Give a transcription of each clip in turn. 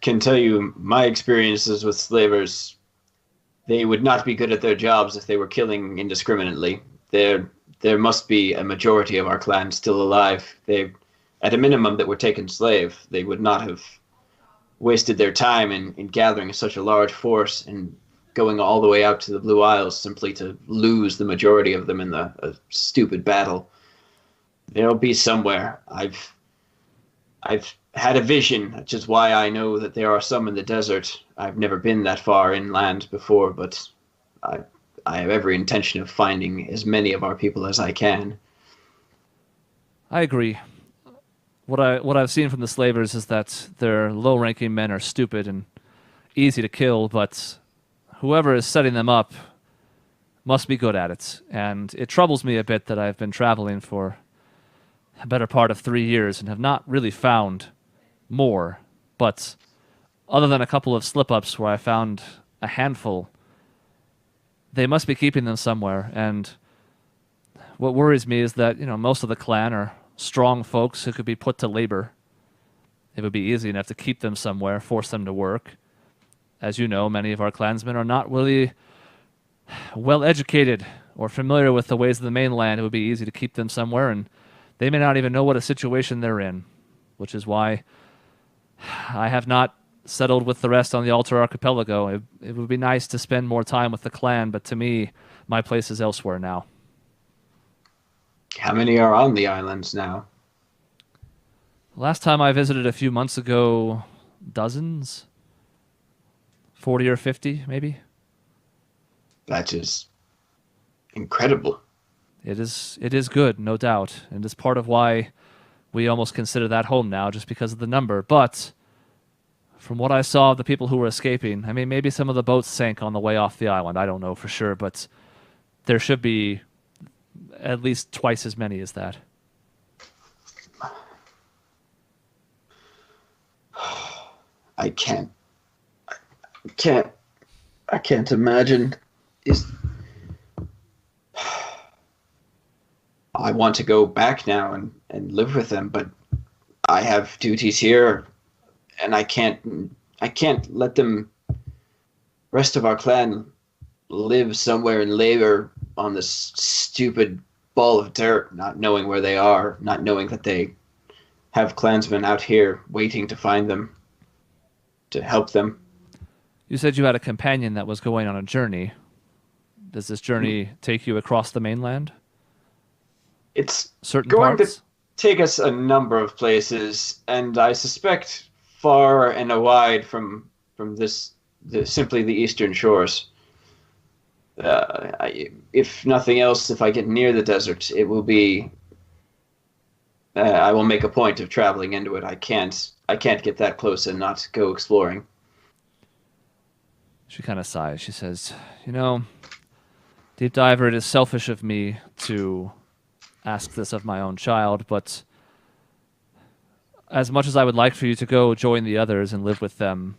can tell you my experiences with slavers. They would not be good at their jobs if they were killing indiscriminately. There must be a majority of our clan still alive. They, at a minimum, that were taken slave. They would not have wasted their time in gathering such a large force and going all the way out to the Blue Isles simply to lose the majority of them in a stupid battle. They'll be somewhere. I've had a vision, which is why I know that there are some in the desert. I've never been that far inland before, but I have every intention of finding as many of our people as I can. I agree. What I've seen from the slavers is that their low-ranking men are stupid and easy to kill, but whoever is setting them up must be good at it. And it troubles me a bit that I've been traveling for a better part of 3 years and have not really found more. But other than a couple of slip-ups where I found a handful, they must be keeping them somewhere. And what worries me is that, most of the clan are strong folks who could be put to labor. It would be easy enough to keep them somewhere, force them to work. As you know, many of our clansmen are not really well educated or familiar with the ways of the mainland. It would be easy to keep them somewhere, and they may not even know what a situation they're in, which is why I have not settled with the rest on the Altar Archipelago. It would be nice to spend more time with the clan, but to me, my place is elsewhere now. How many are on the islands now? Last time I visited a few months ago, dozens? 40 or 50, maybe? That is incredible. It is good, no doubt, and it's part of why we almost consider that home now, just because of the number. But from what I saw of the people who were escaping, I mean, maybe some of the boats sank on the way off the island. I don't know for sure, but there should be at least twice as many as that. I can't imagine. I want to go back now and live with them, but I have duties here, and I can't let them, rest of our clan, live somewhere in labor on this stupid ball of dirt, not knowing where they are, not knowing that they have clansmen out here waiting to find them, to help them. You said you had a companion that was going on a journey. Does this journey take you across the mainland? It's certain going parts? to take us a number of places, and I suspect far and wide from simply the eastern shores. If nothing else, if I get near the desert, it will be. I will make a point of traveling into it. I can't get that close and not go exploring. She kind of sighs. She says, Deep Diver, it is selfish of me to ask this of my own child, but as much as I would like for you to go join the others and live with them,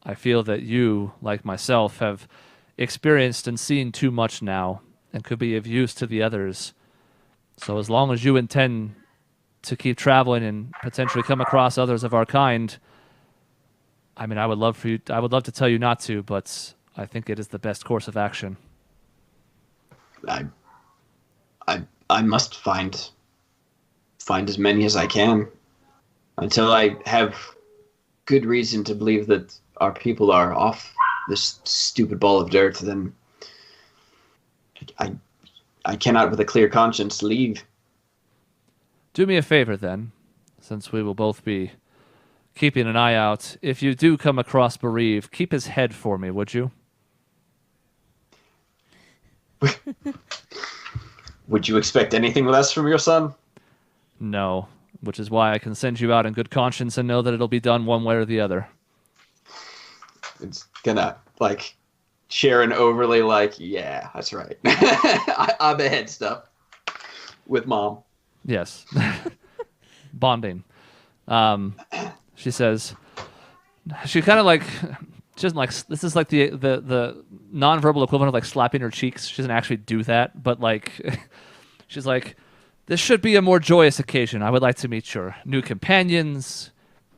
I feel that you, like myself, have experienced and seen too much now and could be of use to the others. So as long as you intend to keep traveling and potentially come across others of our kind, I mean, I would love to tell you not to, but I think it is the best course of action. I must find as many as I can until I have good reason to believe that our people are off this stupid ball of dirt. Then I cannot, with a clear conscience, leave. Do me a favor, then, since we will both be keeping an eye out. If you do come across Bereave, keep his head for me, would you? Would you expect anything less from your son? No, which is why I can send you out in good conscience and know that it'll be done one way or the other. It's gonna, share an overly, yeah, that's right. I'm ahead stuff with Mom. Yes. Bonding. She says, she kind of she doesn't this is like the nonverbal equivalent of slapping her cheeks. She doesn't actually do that, but she's like, this should be a more joyous occasion. I would like to meet your new companions.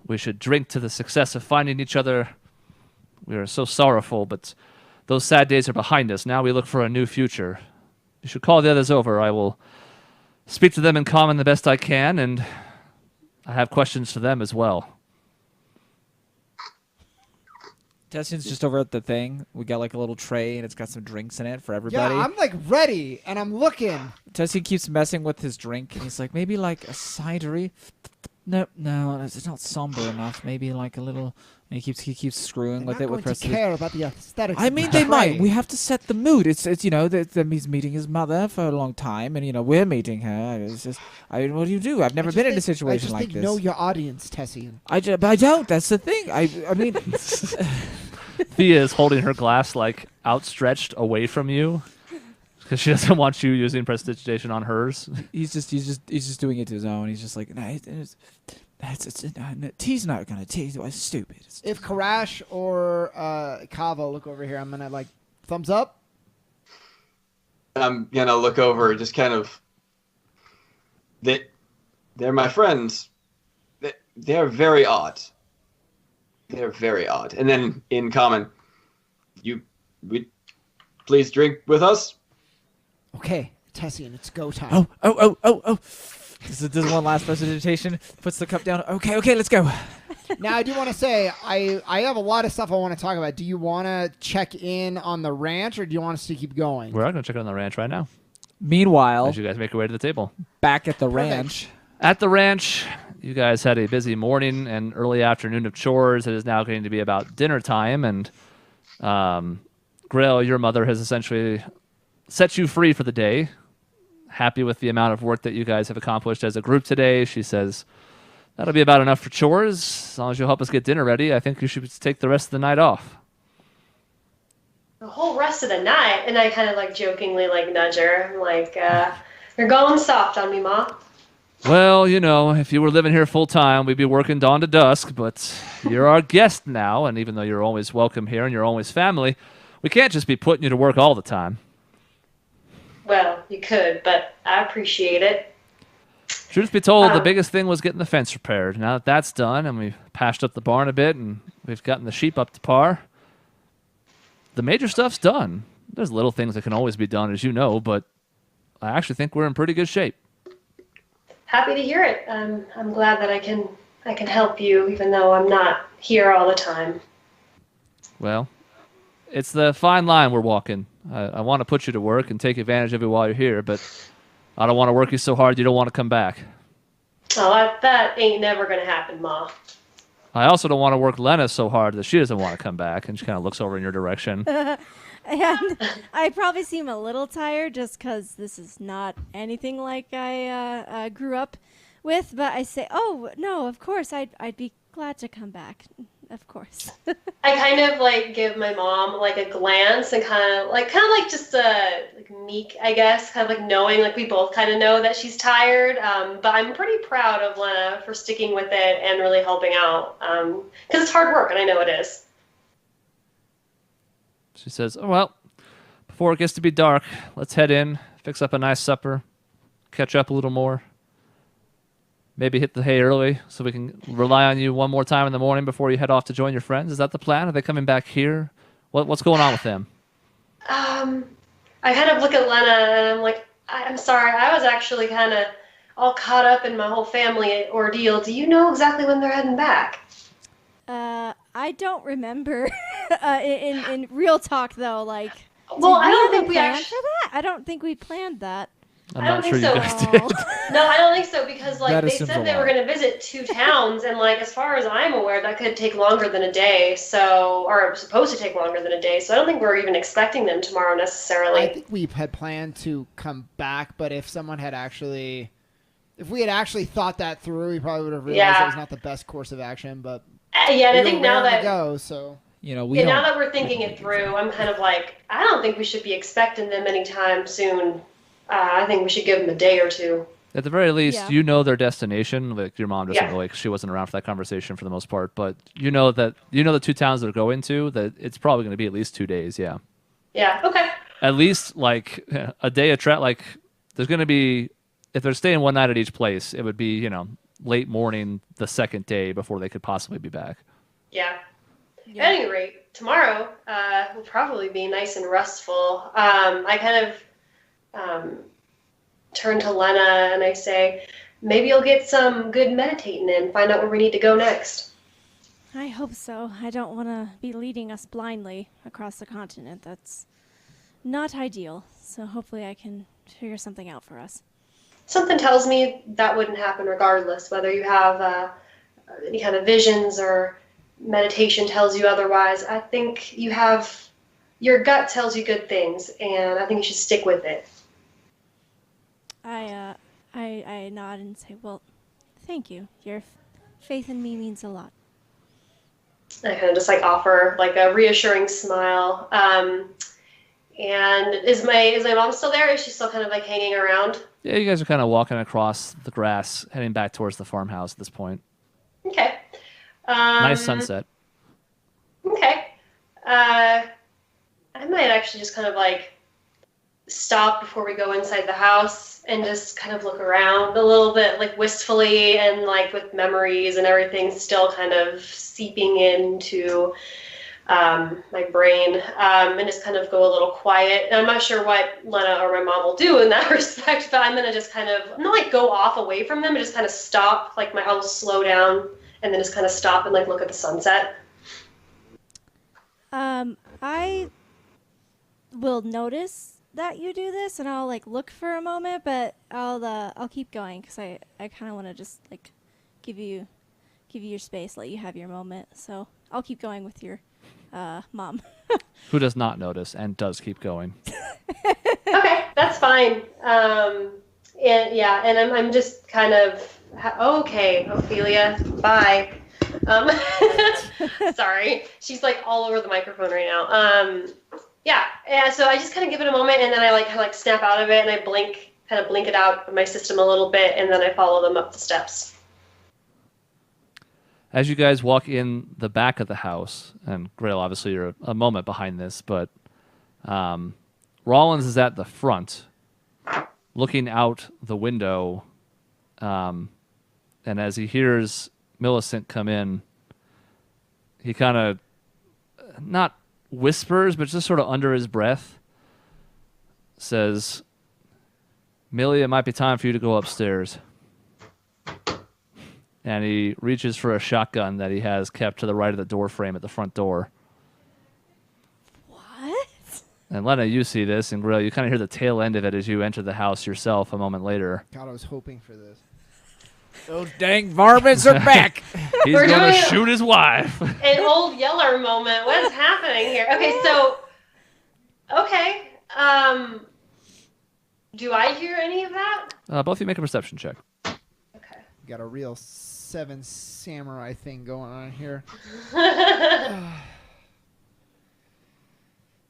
We should drink to the success of finding each other. We are so sorrowful, but those sad days are behind us. Now we look for a new future. You should call the others over. I will speak to them in common the best I can, and I have questions for them as well. Tessian's just over at the thing. We got like a little tray, and it's got some drinks in it for everybody. Yeah, I'm like ready, and I'm looking. Tessian keeps messing with his drink, and he's like, maybe like a cidery. No, it's not somber enough. Maybe like a little. And he keeps screwing with it with They're not going to care about the aesthetics. I mean, they might. We have to set the mood. It's you know, he's meeting his mother for a long time, and you know, we're meeting her. It's just, I mean, what do you do? I've never been in a situation like this. Know your audience, Tessian. But I don't. That's the thing. I mean, Thea is holding her glass like outstretched away from you because she doesn't want you using prestidigitation on hers. He's just doing it to his own. He's just like, no, T's not gonna tease. It's stupid. If Karash or Kava look over here, I'm gonna like thumbs up. I'm gonna look over, just kind of. They're my friends. They're very odd. They're very odd. And then in common, we please drink with us. Okay, Tessian, it's go time. Oh. Does one last prestidigitation, puts the cup down. Okay, let's go. Now, I do want to say, I have a lot of stuff I want to talk about. Do you want to check in on the ranch, or do you want us to keep going? We're not going to check in on the ranch right now. Meanwhile, as you guys make your way to the table. Back at the ranch. At the ranch, you guys had a busy morning and early afternoon of chores. It is now going to be about dinner time, and Grail, your mother, has essentially set you free for the day. Happy with the amount of work that you guys have accomplished as a group today. She says, that'll be about enough for chores. As long as you'll help us get dinner ready, I think you should take the rest of the night off. The whole rest of the night? And I kind of like jokingly like nudge her. I'm like, you're going soft on me, Ma. Well, you know, if you were living here full time, we'd be working dawn to dusk, but you're our guest now, and even though you're always welcome here and you're always family, we can't just be putting you to work all the time. Well, you could, but I appreciate it. Truth be told, the biggest thing was getting the fence repaired. Now that that's done, and we've patched up the barn a bit, and we've gotten the sheep up to par, the major stuff's done. There's little things that can always be done, as you know, but I actually think we're in pretty good shape. Happy to hear it. I'm glad that I can help you, even though I'm not here all the time. Well, it's the fine line we're walking. I want to put you to work and take advantage of you while you're here, but I don't want to work you so hard you don't want to come back. Oh, that ain't never going to happen, Ma. I also don't want to work Lena so hard that she doesn't want to come back, and she kind of looks over in your direction. And I probably seem a little tired just because this is not anything like I grew up with, but I say, oh, no, of course, I'd be glad to come back. Of course. I kind of like give my mom like a glance and kind of like just like meek, I guess, kind of like knowing, like we both kind of know that she's tired. But I'm pretty proud of Lena for sticking with it and really helping out. Because it's hard work, and I know it is. She says, oh, well, before it gets to be dark, let's head in, fix up a nice supper, catch up a little more. Maybe hit the hay early so we can rely on you one more time in the morning before you head off to join your friends. Is that the plan? Are they coming back here? What's going on with them? I kind of look at Lena and I'm like, I'm sorry. I was actually kind of all caught up in my whole family ordeal. Do you know exactly when they're heading back? I don't remember. In real talk, though, like. Well, I don't think we planned for that. I don't think we planned that. I'm not sure you so. guys did. No, I don't think so, because like they said they lot. were going to visit 2 towns, and like as far as I'm aware, that could take longer than a day. So, or supposed to take longer than a day. So I don't think we're even expecting them tomorrow necessarily. I think we had planned to come back, but if we had actually thought that through, we probably would have realized it was not the best course of action. But yeah, and I think now that now that we're thinking it through, I'm kind of like, I don't think we should be expecting them anytime soon. I think we should give them a day or 2. At the very least, you know their destination. Like your mom doesn't Yeah. really, she wasn't around for that conversation for the most part, but you know the 2 towns they're going to, that it's probably going to be at least 2 days. Yeah. Yeah. Okay. At least like a day of like there's going to be, if they're staying one night at each place, it would be, late morning the second day before they could possibly be back. Yeah. Yeah. At any rate, tomorrow will probably be nice and restful. I kind of turn to Lena and I say, maybe you'll get some good meditating in, find out where we need to go next. I hope so. I don't want to be leading us blindly across the continent. That's not ideal. So hopefully I can figure something out for us. Something tells me that wouldn't happen regardless, whether you have any kind of visions or meditation tells you otherwise. I think your gut tells you good things, and I think you should stick with it. I nod and say, well, thank you. Your faith in me means a lot. I kind of just like offer like a reassuring smile. And is my mom still there? Is she still kind of like hanging around? Yeah, you guys are kind of walking across the grass, heading back towards the farmhouse at this point. Okay. Nice sunset. Okay. I might actually just kind of like stop before we go inside the house and just kind of look around a little bit, like wistfully and like with memories and everything still kind of seeping into my brain, and just kind of go a little quiet. And I'm not sure what Lena or my mom will do in that respect, but I'm going to just kind of, not like go off away from them, but just kind of stop, like I'll slow down and then just kind of stop and like look at the sunset. I will notice that you do this, and I'll like look for a moment, but I'll keep going because I kind of want to just like give you your space, let you have your moment. So I'll keep going with your mom. Who does not notice and does keep going. Okay, that's fine. And yeah, and I'm just kind of okay, Ophelia, bye. Sorry, she's like all over the microphone right now. Yeah. So I just kind of give it a moment, and then I like snap out of it, and I blink it out of my system a little bit, and then I follow them up the steps. As you guys walk in the back of the house, and Grail, obviously you're a moment behind this, but Rollins is at the front, looking out the window, and as he hears Millicent come in, he kind of, not whispers, but just sort of under his breath, says, Millie, it might be time for you to go upstairs. And he reaches for a shotgun that he has kept to the right of the door frame at the front door. What? And Lena, you see this, and Grill, you kind of hear the tail end of it as you enter the house yourself a moment later. God, I was hoping for this. Those dang varmints are back. He's We're going to doing shoot his wife. An old Yeller moment. What is happening here? Okay, do I hear any of that? Both of you make a perception check. Okay. Got a real 7 samurai thing going on here.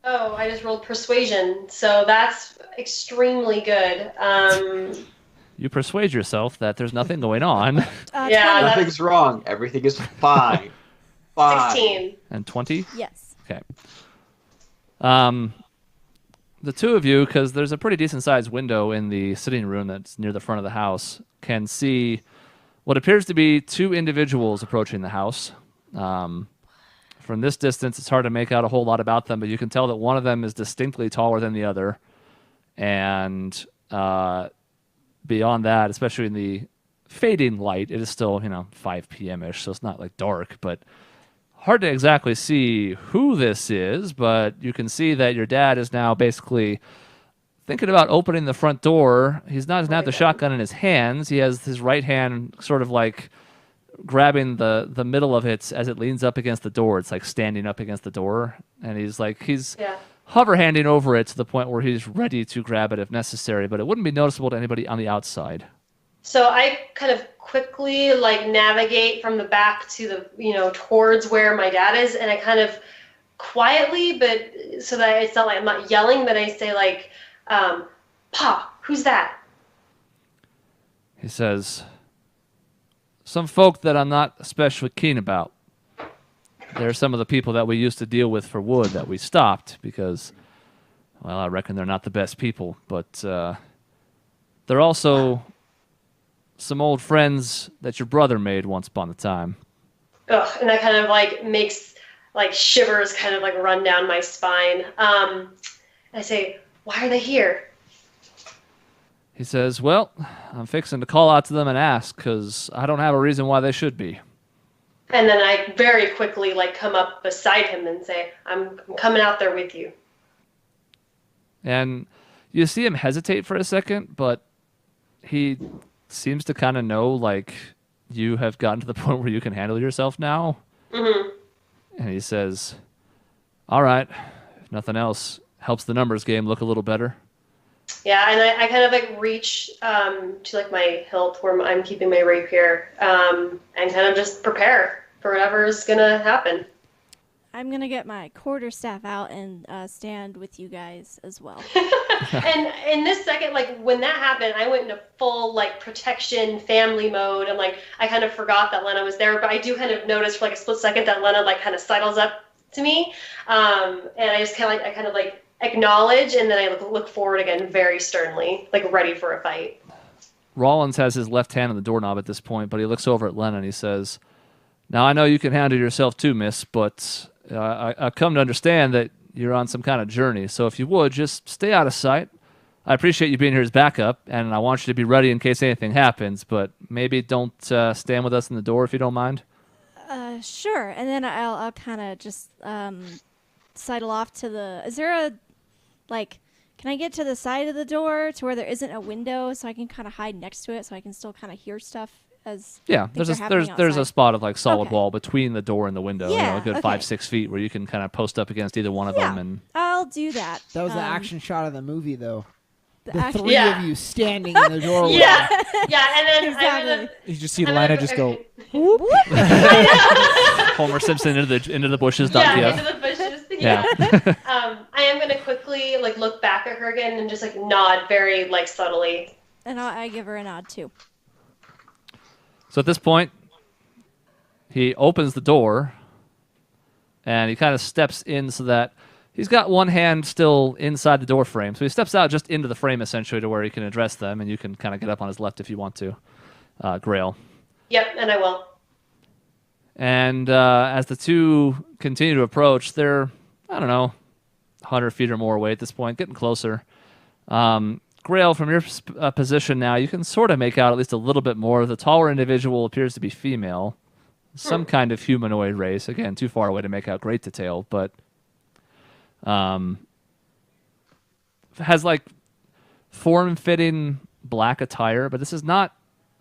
Oh, I just rolled persuasion, so that's extremely good. You persuade yourself that there's nothing going on. Yeah, Nothing's wrong. Everything is fine. Fine. 16. And 20? Yes. Okay. The two of you, because there's a pretty decent-sized window in the sitting room that's near the front of the house, can see what appears to be two individuals approaching the house. From this distance, it's hard to make out a whole lot about them, but you can tell that one of them is distinctly taller than the other. And beyond that, especially in the fading light, it is still, 5 p.m.-ish, so it's not like dark, but hard to exactly see who this is, but you can see that your dad is now basically thinking about opening the front door. He doesn't have the shotgun in his hands. He has his right hand sort of like grabbing the middle of it as it leans up against the door. It's like standing up against the door, and he's hover handing over it to the point where he's ready to grab it if necessary, but it wouldn't be noticeable to anybody on the outside. So I kind of quickly navigate from the back to the, towards where my dad is, and I kind of quietly, but so that it's not like I'm not yelling, but I say Pa, who's that? He says, some folk that I'm not especially keen about. They're some of the people that we used to deal with for wood that we stopped because, well, I reckon they're not the best people, but they're also some old friends that your brother made once upon a time. Ugh, and that kind of like makes like shivers kind of like run down my spine. I say, why are they here? He says, well, I'm fixing to call out to them and ask, because I don't have a reason why they should be. And then I very quickly like come up beside him and say, I'm coming out there with you. And you see him hesitate for a second, but he seems to kind of know, like, you have gotten to the point where you can handle yourself now. Mm-hmm. And he says, all right, if nothing else, helps the numbers game look a little better. Yeah, and I kind of like reach to like my hilt where I'm keeping my rapier, and kind of just prepare for whatever is gonna happen. I'm gonna get my quarterstaff out and stand with you guys as well. And in this second, like when that happened, I went into full like protection family mode, and like I kind of forgot that Lena was there, but I do kind of notice for like a split second that Lena like kind of sidles up to me, and I just kind of like acknowledge, and then I look forward again very sternly, like ready for a fight. Rollins has his left hand on the doorknob at this point, but he looks over at Len and he says, now I know you can handle yourself too, miss, but I've come to understand that you're on some kind of journey, so if you would, just stay out of sight. I appreciate you being here as backup, and I want you to be ready in case anything happens, but maybe don't stand with us in the door if you don't mind. Sure. And then I'll kind of just sidle off to the... Is there a... Like, can I get to the side of the door to where there isn't a window so I can kind of hide next to it so I can still kind of hear stuff as there's a spot of like solid wall between the door and the window, a good 5-6 feet where you can kind of post up against either one of them. And I'll do that. That was the action shot of the movie, though. The action- three of you standing in the doorway. Yeah, and then Exactly. You just see Lena just go. Homer Simpson into the bushes. Yeah, into the bushes. Yeah. I am gonna quickly like look back at her again and just like nod very like subtly. And I give her a nod too. So at this point, he opens the door, and he kind of steps in so that he's got one hand still inside the door frame. So he steps out just into the frame, essentially, to where he can address them, and you can kind of get up on his left if you want to, Grail. Yep, and I will. And as the two continue to approach, they're, 100 feet or more away at this point, getting closer. Grail, from your position now, you can sort of make out at least a little bit more. The taller individual appears to be female. Some kind of humanoid race. Again, too far away to make out great detail, but has like form-fitting black attire, but this is not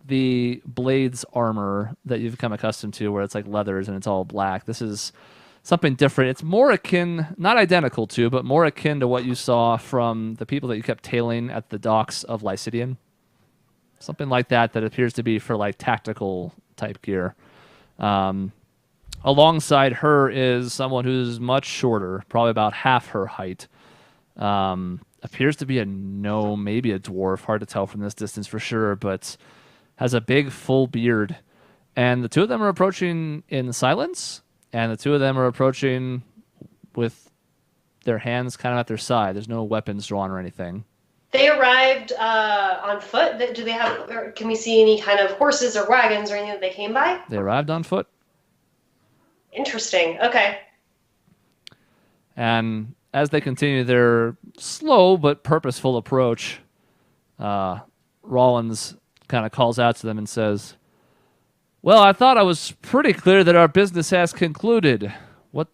the Blades armor that you've become accustomed to, where it's like leathers and it's all black. This is something different. It's more akin, not identical to, but more akin to what you saw from the people that you kept tailing at the docks of Lycidian. Something like that appears to be for like tactical type gear. Alongside her is someone who's much shorter, probably about half her height. Appears to be a gnome, maybe a dwarf, hard to tell from this distance for sure, but has a big full beard. And the two of them are approaching in silence, and the two of them are approaching with their hands kind of at their side. There's no weapons drawn or anything. They arrived on foot. Do they have? Or can we see any kind of horses or wagons or anything that they came by? They arrived on foot. Interesting. Okay. And as they continue their slow but purposeful approach, Rollins kind of calls out to them and says, well, I thought I was pretty clear that our business has concluded. What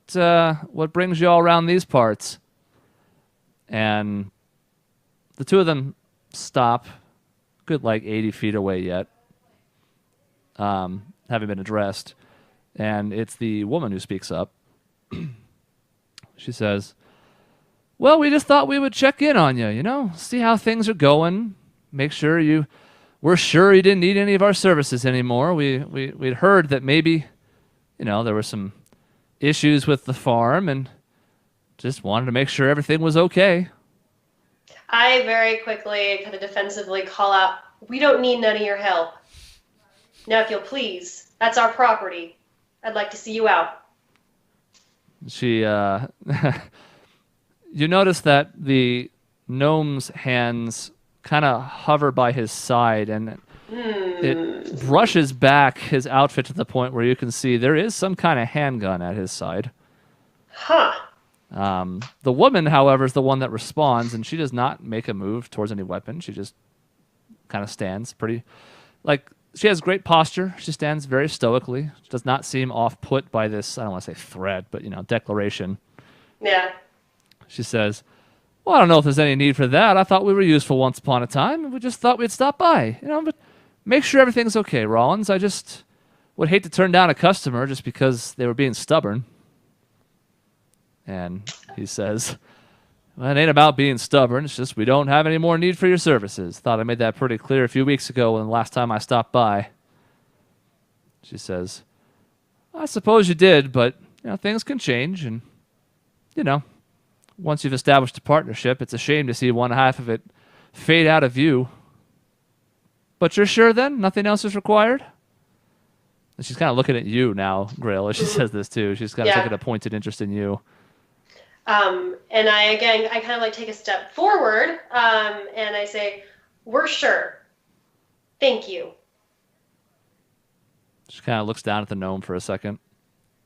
brings you all around these parts? And the two of them stop, good like 80 feet away yet, having been addressed. And it's the woman who speaks up. She says, well, we just thought we would check in on you, see how things are going, make sure we're sure you didn't need any of our services anymore. We'd heard that maybe, there were some issues with the farm, and just wanted to make sure everything was okay. I very quickly, kind of defensively call out, we don't need none of your help. Now, if you'll please, that's our property. I'd like to see you out. She, you notice that the gnome's hands kind of hover by his side, and It brushes back his outfit to the point where you can see there is some kind of handgun at his side. Huh. The woman, however, is the one that responds, and she does not make a move towards any weapon. She just kind of stands pretty, like, she has great posture. She stands very stoically. She does not seem off-put by this, I don't want to say threat, but, declaration. Yeah. She says, well, I don't know if there's any need for that. I thought we were useful once upon a time, and we just thought we'd stop by. But make sure everything's okay, Rollins. I just would hate to turn down a customer just because they were being stubborn. And he says, well, it ain't about being stubborn. It's just we don't have any more need for your services. Thought I made that pretty clear a few weeks ago when the last time I stopped by. She says, I suppose you did, but things can change. And, once you've established a partnership, it's a shame to see one half of it fade out of view. But you're sure then? Nothing else is required? And she's kind of looking at you now, Grail, as she says this too. She's kind of taking a pointed interest in you. And I kind of like take a step forward, and I say, we're sure. Thank you. She kind of looks down at the gnome for a second.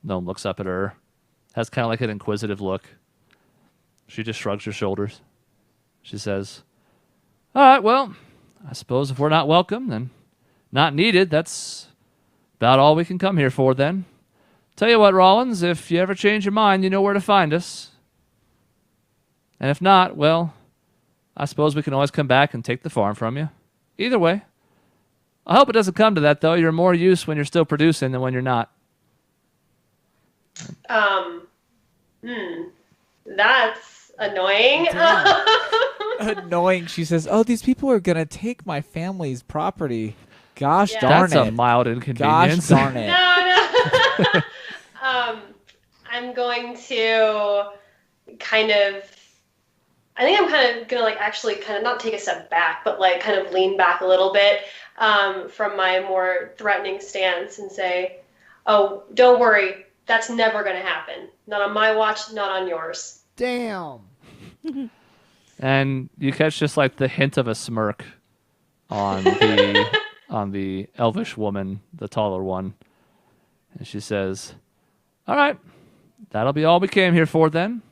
Gnome looks up at her, has kind of like an inquisitive look. She just shrugs her shoulders. She says, all right, well, I suppose if we're not welcome, then not needed. That's about all we can come here for then. Tell you what, Rollins, if you ever change your mind, you know where to find us. And if not, well, I suppose we can always come back and take the farm from you. Either way. I hope it doesn't come to that, though. You're more use when you're still producing than when you're not. That's annoying. Annoying. She says, oh, these people are going to take my family's property. Gosh Yeah. darn That's it. a mild Gosh inconvenience. darn it. No. I'm going to I think I'm kind of going to like actually kind of not take a step back, but like kind of lean back a little bit from my more threatening stance and say, oh, don't worry. That's never going to happen. Not on my watch, not on yours. Damn. And you catch just like the hint of a smirk on the elvish woman, the taller one. And she says, all right, that'll be all we came here for then.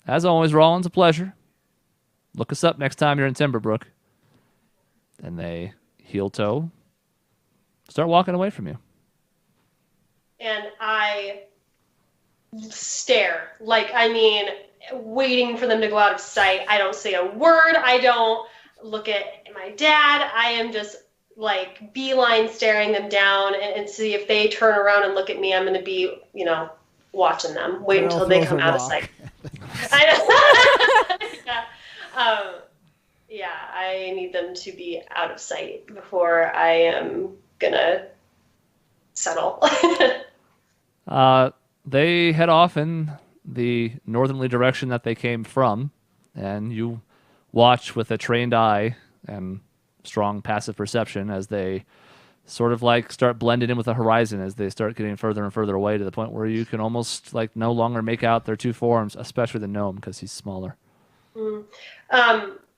As always, Rollins, a pleasure. Look us up next time you're in Timberbrook. And they heel toe, start walking away from you. And I stare, waiting for them to go out of sight. I don't say a word. I don't look at my dad. I am just like beeline staring them down and see if they turn around and look at me. I'm going to be, watching them. Wait until they come out of sight. I know. Yeah, I need them to be out of sight before I am going to settle. They head off in the northerly direction that they came from, and you watch with a trained eye and strong passive perception as they sort of like start blending in with the horizon as they start getting further and further away to the point where you can almost like no longer make out their two forms, especially the gnome because he's smaller.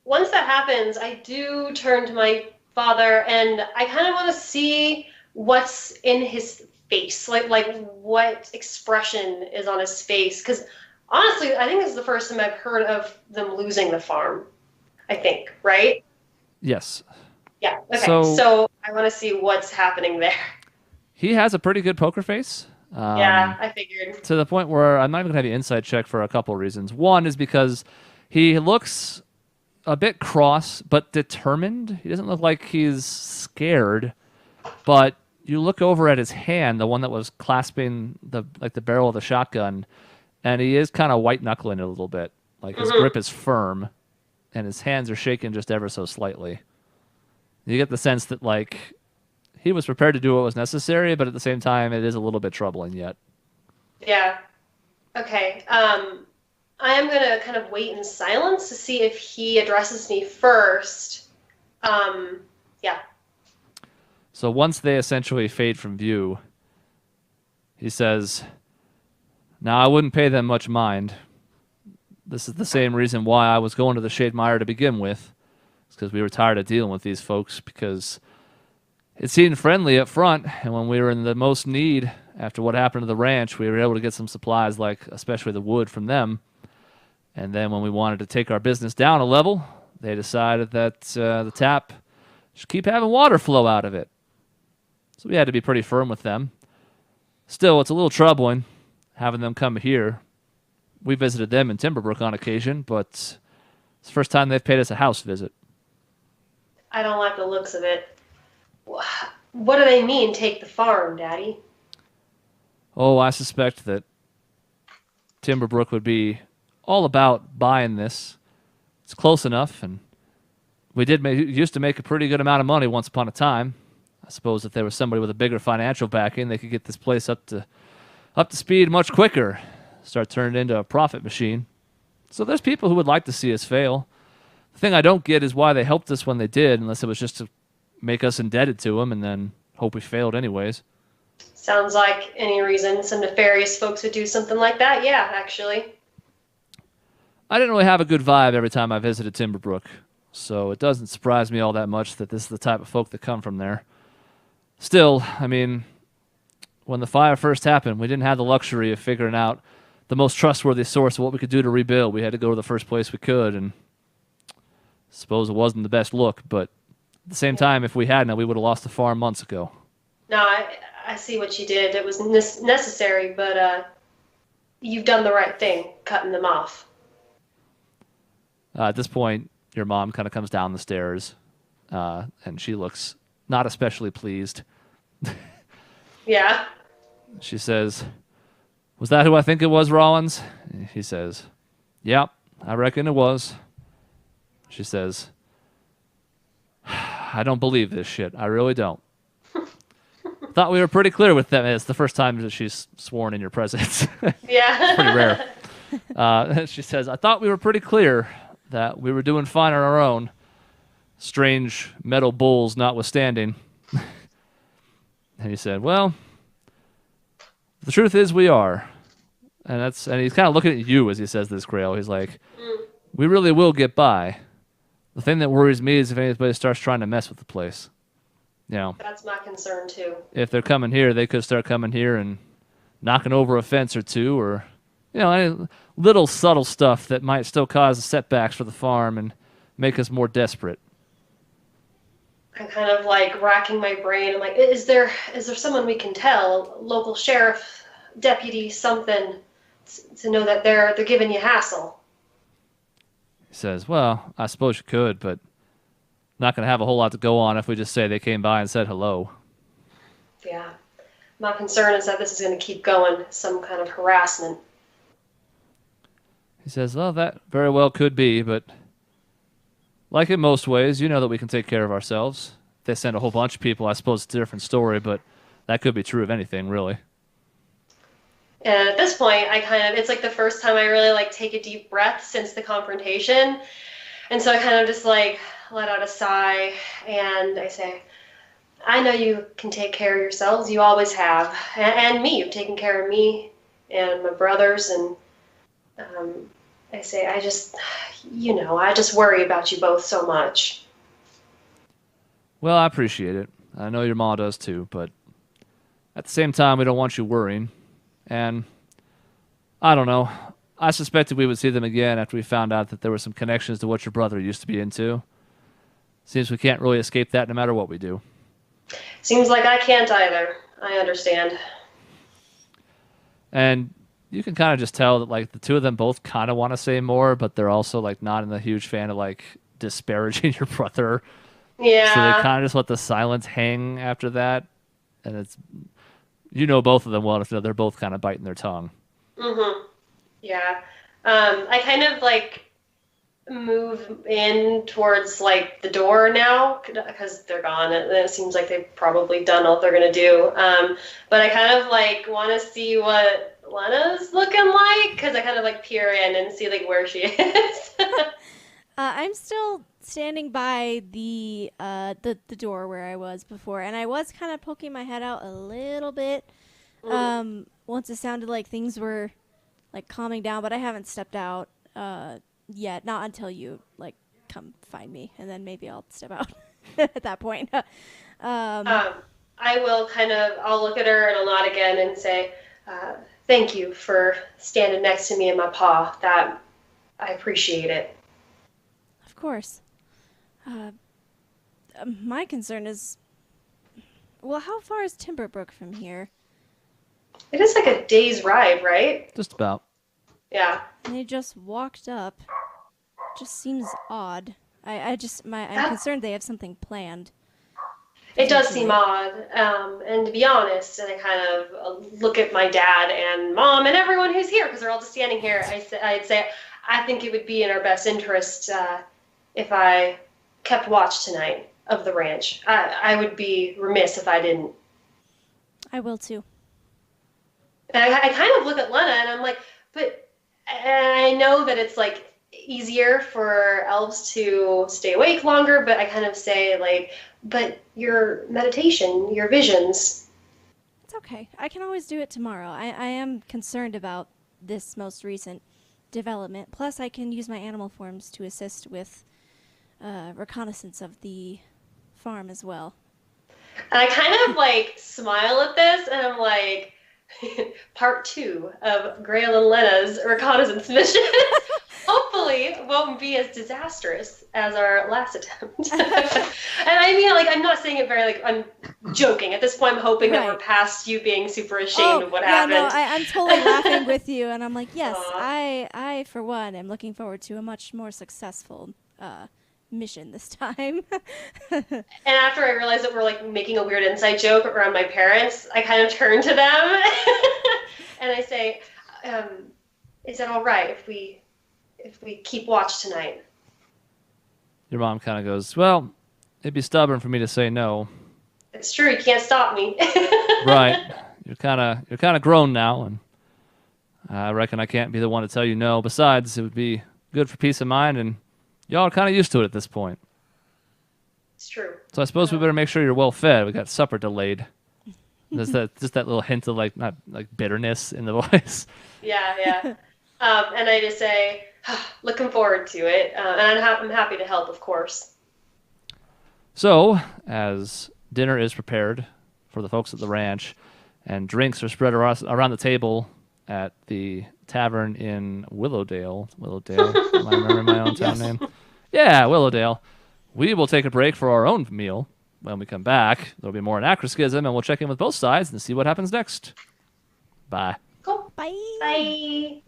Once that happens, I do turn to my father and I kind of want to see what's in his face, like what expression is on his face, because honestly, I think this is the first time I've heard of them losing the farm. I think, right? Yes. Yeah. Okay. So I want to see what's happening there. He has a pretty good poker face. Yeah, I figured. To the point where I'm not even going to have you insight check for a couple reasons. One is because he looks a bit cross but determined. He doesn't look like he's scared, but you look over at his hand, the one that was clasping the barrel of the shotgun, and he is kind of white knuckling it a little bit. Like his grip is firm, and his hands are shaking just ever so slightly. You get the sense that like he was prepared to do what was necessary, but at the same time, it is a little bit troubling yet. Yeah. Okay. I am gonna kind of wait in silence to see if he addresses me first. Yeah. So once they essentially fade from view, he says, now I wouldn't pay them much mind. This is the same reason why I was going to the Shade Mire to begin with. It's because we were tired of dealing with these folks because It seemed friendly up front, and when we were in the most need after what happened to the ranch, we were able to get some supplies, like especially the wood, from them. And then when we wanted to take our business down a level, they decided that the tap should keep having water flow out of it. So we had to be pretty firm with them. Still, it's a little troubling having them come here. We visited them in Timberbrook on occasion, but it's the first time they've paid us a house visit. I don't like the looks of it. What do they mean, take the farm, Daddy? Oh, I suspect that Timberbrook would be all about buying this. It's close enough, and we used to make a pretty good amount of money once upon a time. I suppose if there was somebody with a bigger financial backing, they could get this place up to speed much quicker, start turning it into a profit machine. So there's people who would like to see us fail. The thing I don't get is why they helped us when they did, unless it was just to make us indebted to them and then hope we failed anyways. Sounds like any reason some nefarious folks would do something like that. Yeah, actually. I didn't really have a good vibe every time I visited Timberbrook, so it doesn't surprise me all that much that this is the type of folk that come from there. Still, I mean, when the fire first happened, we didn't have the luxury of figuring out the most trustworthy source of what we could do to rebuild. We had to go to the first place we could, and I suppose it wasn't the best look, but at the same time, if we hadn't, we would have lost the farm months ago. No, I see what you did. It was necessary, but you've done the right thing, cutting them off. At this point, your mom kind of comes down the stairs, and she looks not especially pleased. Yeah. She says, "Was that who I think it was, Rollins?" He says, "Yep, I reckon it was." She says, "I don't believe this shit. I really don't." Thought we were pretty clear with them. It's the first time that she's sworn in your presence. Yeah. It's pretty rare. She says, "I thought we were pretty clear that we were doing fine on our own, strange metal bulls notwithstanding." And he said, "Well, the truth is we are." And he's kind of looking at you as he says this, Grail. He's like, "We really will get by. The thing that worries me is if anybody starts trying to mess with the place. You know, That's my concern, too. if they're coming here, they could start coming here and knocking over a fence or two, or, you know, any little subtle stuff that might still cause setbacks for the farm and make us more desperate." I'm kind of like racking my brain. I'm like, is there someone we can tell, local sheriff, deputy, something, to know that they're giving you hassle? He says, "Well, I suppose you could, but not going to have a whole lot to go on if we just say they came by and said hello." Yeah. My concern is that this is going to keep going, some kind of harassment. He says, "Well, that very well could be, but like in most ways, you know that we can take care of ourselves. If they send a whole bunch of people, I suppose it's a different story, but that could be true of anything, really." And at this point, it's like the first time I really like take a deep breath since the confrontation. And so I kind of just like let out a sigh and I say, "I know you can take care of yourselves. You always have. And me. You've taken care of me and my brothers. And I say, I just worry about you both so much." "Well, I appreciate it. I know your ma does too, but at the same time, we don't want you worrying. And I don't know. I suspected we would see them again after we found out that there were some connections to what your brother used to be into. Seems we can't really escape that no matter what we do." Seems like I can't either. I understand. And you can kind of just tell that like the two of them both kind of want to say more, but they're also like not a huge fan of like disparaging your brother. Yeah. So they kind of just let the silence hang after that. And it's, you know, both of them well enough to know they're both kind of biting their tongue. Mm-hmm. Yeah. I kind of like move in towards like the door now because they're gone. It seems like they've probably done all they're going to do. But I kind of like want to see what Lena's looking like because I kind of like peer in and see like where she is. I'm still standing by the door where I was before, and I was kind of poking my head out a little bit once it sounded like things were like calming down, but I haven't stepped out yet. Not until you like come find me, and then maybe I'll step out. at that point. I will I'll look at her and I'll nod again and say, thank you for standing next to me and my paw. That, I appreciate it. Of course. My concern is, well, how far is Timberbrook from here? It is like a day's ride, right? Just about. Yeah. And they just walked up. Just seems odd. I'm concerned they have something planned. It does seem odd, and to be honest, and I kind of look at my dad and mom and everyone who's here, because they're all just standing here, I'd say, I think it would be in our best interest if I kept watch tonight of the ranch. I would be remiss if I didn't. I will too. And I kind of look at Lena and I'm like, but I know that it's like easier for elves to stay awake longer, but I kind of say like, but your meditation, your visions. It's okay. I can always do it tomorrow. I am concerned about this most recent development. Plus, I can use my animal forms to assist with reconnaissance of the farm as well. And I kind of like smile at this and I'm like, part 2 of Grail and Lena's reconnaissance mission. Hopefully won't be as disastrous as our last attempt. And I mean, like, I'm not saying it very, like, I'm joking. At this point, I'm hoping that we're past you being super ashamed of what happened. No, I'm totally laughing with you, and I'm like, yes, I, for one, am looking forward to a much more successful mission this time. And after I realized that we're, like, making a weird inside joke around my parents, I kind of turn to them, and I say, is it all right if we keep watch tonight? Your mom kind of goes, well, it'd be stubborn for me to say no. It's true, you can't stop me. Right. You're kind of grown now, and I reckon I can't be the one to tell you no. Besides, it would be good for peace of mind, and y'all are kind of used to it at this point. It's true. So I suppose we better make sure you're well fed. We got supper delayed. There's just that little hint of like not like bitterness in the voice. Yeah. And I just say, looking forward to it, and I'm happy to help, of course. So, as dinner is prepared for the folks at the ranch, and drinks are spread around the table at the tavern in Willowdale. Am I remembering my own town name? Yeah, Willowdale. We will take a break for our own meal. When we come back, there'll be more Anachroschism, and we'll check in with both sides and see what happens next. Bye. Cool. Bye. Bye.